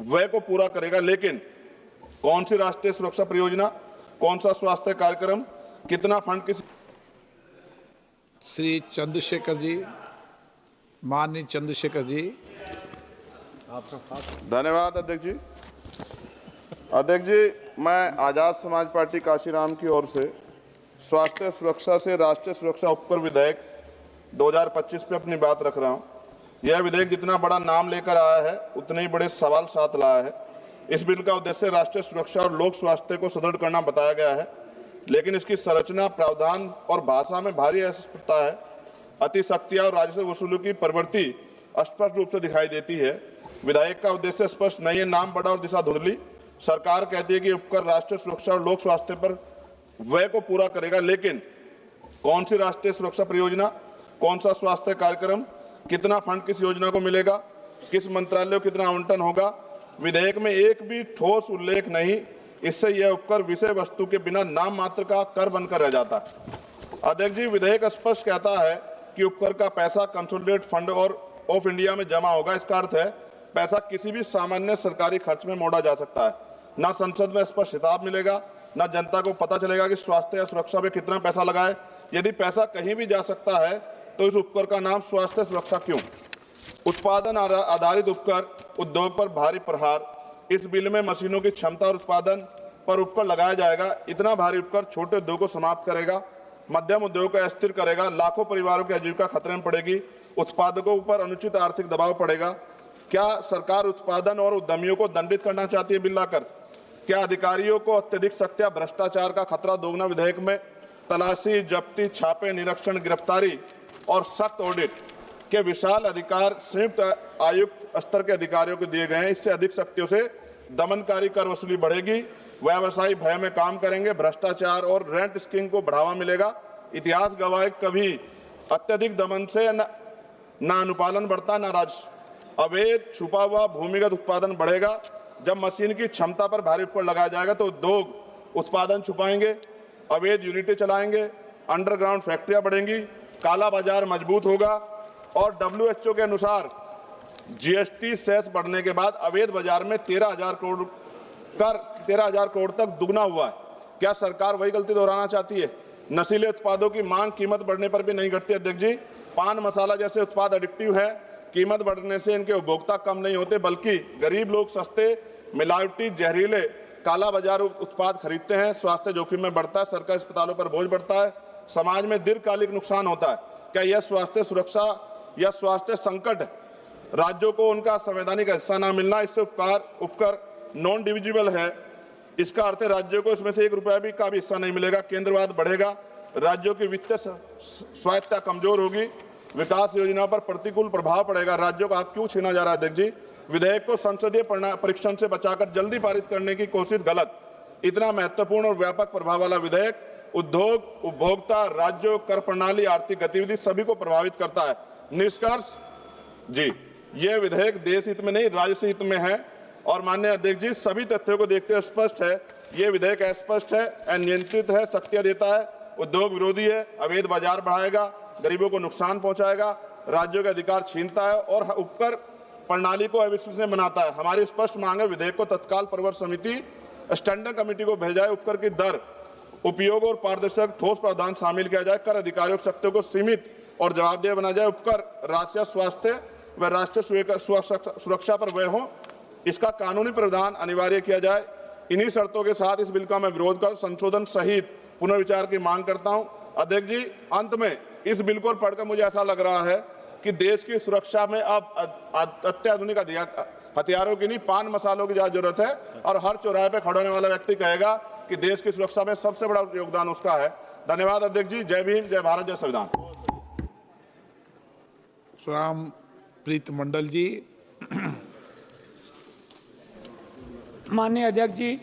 व्यय को पूरा करेगा, लेकिन कौन सी राष्ट्रीय सुरक्षा परियोजना, कौन सा स्वास्थ्य कार्यक्रम, कितना फंड किस। श्री चंद्रशेखर जी, माननीय चंद्रशेखर जी। धन्यवाद अध्यक्ष जी। अध्यक्ष जी, मैं आजाद समाज पार्टी काशीराम की ओर से स्वास्थ्य सुरक्षा से राष्ट्रीय सुरक्षा उपकर विधेयक 2025 पे अपनी बात रख रहा हूं। यह विधेयक जितना बड़ा नाम लेकर आया है उतने ही बड़े सवाल साथ लाया है। इस बिल का उद्देश्य राष्ट्रीय सुरक्षा और लोक स्वास्थ्य को सुदृढ़ करना बताया गया है, लेकिन इसकी संरचना, प्रावधान और भाषा में भारी अस्पष्टता है। अतिशक्तियां और राजस्व वसूली की प्रवृत्ति स्पष्ट रूप से दिखाई देती है। विधेयक का उद्देश्य स्पष्ट नहीं है, नाम बड़ा और दिशा धुंधली। सरकार कहती है कि उपकर राष्ट्रीय सुरक्षा और लोक स्वास्थ्य पर व्यय को पूरा करेगा, लेकिन कौन सी राष्ट्रीय सुरक्षा परियोजना, कौन सा स्वास्थ्य कार्यक्रम, कितना फंड किस योजना को मिलेगा, किस मंत्रालय को कितना आवंटन होगा, विधेयक में एक भी ठोस उल्लेख नहीं। इससे यह उपकर विषय वस्तु के बिना नाम मात्र का कर बनकर रह जाता है। अध्यक्ष जी, विधेयक स्पष्ट कहता है कि उपकर का पैसा कंसोलिडेटेड फंड और ऑफ इंडिया में जमा होगा। इसका अर्थ है पैसा किसी भी सामान्य सरकारी खर्च में मोड़ा जा सकता है। ना संसद में स्पष्ट हिसाब मिलेगा, ना जनता को पता चलेगा कि स्वास्थ्य या सुरक्षा पे कितना पैसा लगा है। यदि पैसा कहीं भी जा सकता है तो इस उपकर का नाम स्वास्थ्य सुरक्षा क्यों? उत्पादन आधारित उपकर, उद्योग पर भारी प्रहार। इस बिल में मशीनों की क्षमता और उत्पादन पर उपकर लगाया जाएगा। इतना भारी उपकर छोटे उद्योग को समाप्त करेगा, मध्यम उद्योग को अस्थिर करेगा, लाखों परिवारों की आजीविका खतरे में पड़ेगी, उत्पादकों पर अनुचित आर्थिक दबाव पड़ेगा। क्या सरकार उत्पादन और उद्यमियों को दंडित करना चाहती है बिल लाकर? क्या अधिकारियों को अत्यधिक सख्त या भ्रष्टाचार का खतरा? दोगुना विधेयक में तलाशी, जब्ती, छापे, निरीक्षण, गिरफ्तारी और सख्त ऑडिट के विशाल अधिकार संयुक्त आयुक्त स्तर के अधिकारियों को दिए गए हैं। इससे अधिक शक्तियों से दमनकारी कर वसूली बढ़ेगी, व्यवसायी भय में काम करेंगे, भ्रष्टाचार और रेंट स्कीम को बढ़ावा मिलेगा। इतिहास गवाह कभी अत्यधिक दमन से न अनुपालन बढ़ता, न राजस्व। अवैध छुपा हुआ भूमिगत उत्पादन बढ़ेगा। जब मशीन की क्षमता पर भारी उपकर लगाया जाएगा तो उद्योग उत्पादन छुपाएंगे, अवैध यूनिटें चलाएंगे, अंडरग्राउंड फैक्ट्रियां बढ़ेंगी, काला बाजार मजबूत होगा। और WHO के अनुसार GST सेस बढ़ने के बाद अवैध बाजार में 13,000 करोड़ तक दुगना हुआ है। क्या सरकार वही गलती दोहराना चाहती है? नशीले उत्पादों की मांग कीमत बढ़ने पर भी नहीं घटती। अध्यक्ष जी, पान मसाला जैसे उत्पाद एडिक्टिव है। कीमत बढ़ने से इनके उपभोक्ता कम नहीं होते, बल्कि गरीब लोग सस्ते, मिलावटी, जहरीले, काला बाजार उत्पाद खरीदते हैं। स्वास्थ्य जोखिम में बढ़ता है, सरकारी अस्पतालों पर बोझ बढ़ता है, समाज में दीर्घकालिक नुकसान होता है। क्या यह स्वास्थ्य सुरक्षा या स्वास्थ्य संकट है? राज्यों को उनका संवैधानिक हिस्सा न मिलना, इससे उपकर नॉन डिविजिबल है। इसका अर्थ है राज्यों को इसमें से ₹1 का भी हिस्सा नहीं मिलेगा। केंद्रवाद बढ़ेगा, राज्यों की वित्तीय स्वायत्तता कमजोर होगी, विकास योजना पर प्रतिकूल प्रभाव पड़ेगा। राज्यों का हक क्यों छीना जा रहा है? अध्यक्ष जी, विधेयक को संसदीय परीक्षण से बचाकर जल्दी पारित करने की कोशिश गलत। इतना महत्वपूर्ण और व्यापक प्रभाव वाला विधेयक उद्योग, उपभोक्ता, राज्यों, कर प्रणाली, आर्थिक गतिविधि सभी को प्रभावित करता है। निष्कर्ष जी, यह विधेयक देश हित में नहीं, राजस्व हित में है। और माननीय अध्यक्ष जी, सभी तथ्यों को देखते हुए स्पष्ट है यह विधेयक अस्पष्ट है, अनियंत्रित है, शक्तियां देता है, उद्योग विरोधी है, अवैध बाजार बढ़ाएगा, गरीबों को नुकसान पहुंचाएगा, राज्यों के अधिकार छीनता है और उपकर प्रणाली को अविश्वसनीय बनाता है। हमारी स्पष्ट मांग है विधेयक को तत्काल प्रवर समिति, स्टैंडिंग कमेटी को भेजा जाए, उपकर की दर, उपयोग और पारदर्शक ठोस प्रावधान शामिल किया जाए, कर अधिकारियों की शक्तियों को सीमित और जवाबदेह बनाया जाए, उपकर राष्ट्रीय स्वास्थ्य व राष्ट्रीय सुरक्षा पर व्यय हो, इसका कानूनी प्रावधान अनिवार्य किया जाए। इन्हीं शर्तों के साथ इस बिल का मैं विरोध कर संशोधन सहित पुनर्विचार की मांग करता हूं। अध्यक्ष जी, अंत में इस बिल को पढ़कर मुझे ऐसा लग रहा है कि देश की सुरक्षा में अब अत्याधुनिक हथियारों की नहीं, पान मसालों की ज्यादा जरूरत है। और हर चौराहे पे खड़े होने वाला व्यक्ति कहेगा कि देश की सुरक्षा में सबसे बड़ा योगदान उसका है। धन्यवाद अध्यक्ष जी। जय भीम, जय भारत, जय संविधान। राम प्रीत मंडल जी। माननीय अध्यक्ष जी,